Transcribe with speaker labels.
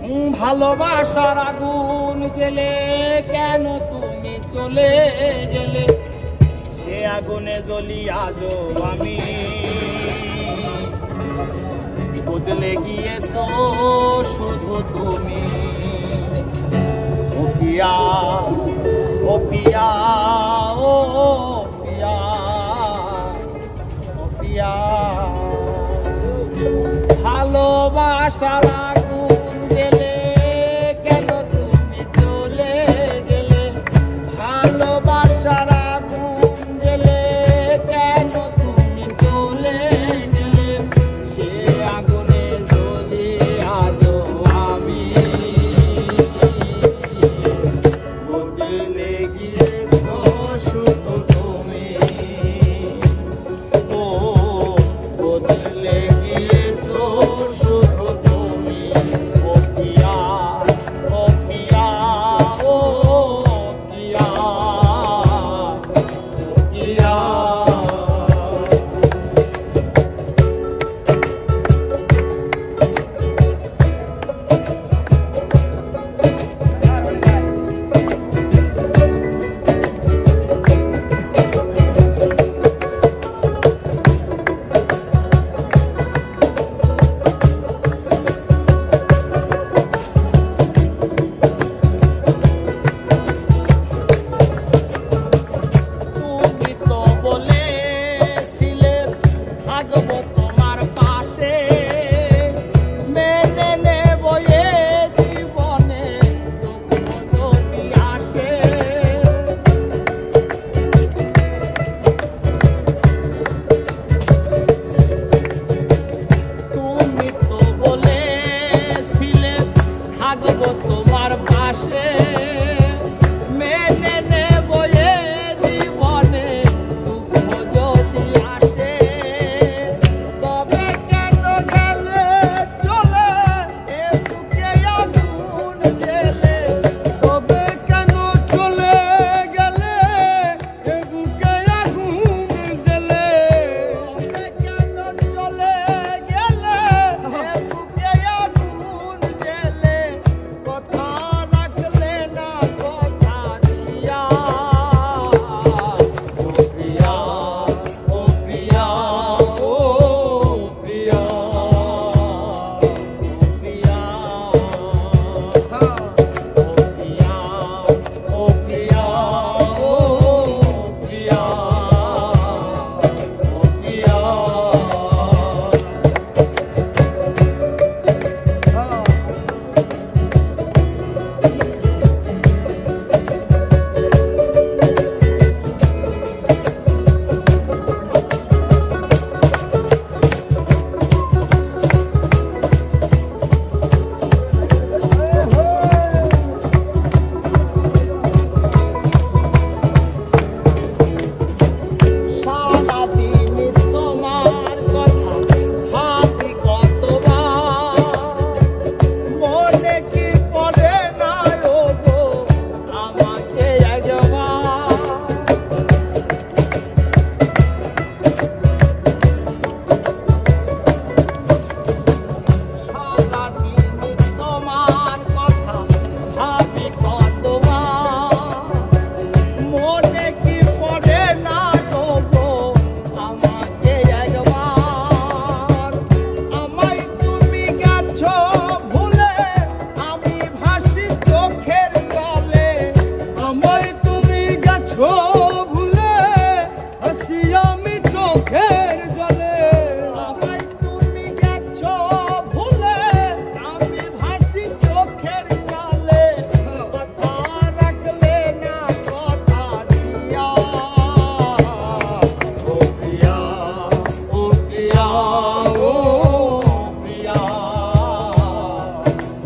Speaker 1: ভালোবাসার আগুন জেলে কেন তুমি চলে গেলে, সে আগুনে জ্বলি আজও আমি, বদলে গিয়েছো শুধু তুমি। ও পিয়া, ও পিয়া, ও পিয়া, ও পিয়া, ভালোবাসার আগুন জেলে কেন তুমি চলে গেলে, ভালোবাসার আগুন জেলে কেন তুমি চলে গেলে, সে আগুনে জ্বলি আজও আমি, বদলে গিয়েছো শুধু তুমি। ও বদলে গিয়েছো শুধু তুমি। ও পিয়া, ও পিয়া, ও পিয়া, ও পিয়া। তুমি তো বলেছিলে থাকবো তোমার পাশে, মেনে নেব এ জীবনে দুঃখ যদি আসে। তুমি তো বলেছিলে থাকবো তোমার পাশে, মেনে নেব এ জীবনে দুঃখ যদি আসে। তবে কেন গেলে চলে এ বুকে আগুন জেলে, তবে কেন চলে গেলে এ বুকে আগুন জেলে, তবে কেন চলে গেলে এ বুকে আগুন জেলে, কথা রাখলে না কথা দিয়া। ও প্রিয়া, ও প্রিয়া, ও প্রিয়া, ও প্রিয়া, ও প্রিয়া, ও প্রিয়া, ও প্রিয়া, ও প্রিয়া। সারাদিন তোমার কথা ভাবি কতবার, মনে কি পড়ে না গো আমাকে একবার। সারাদিন তোমার কথা ভাবি কতবার, মনে কি পড়ে না গো আমাকে একবার। আমায় তুমি গেছো ভুলে আমি ভাসি চোখের জলে, আমায় তুমি গেছো ভুলে হাসি আমি চোখের জলে, আমায় তুমি গেছো ভুলে আমি ভাসি চোখের জলে, কথা রাখলে না কথা দিয়া। ও প্রিয়া, ও প্রিয়া, ও প্রিয়া, ও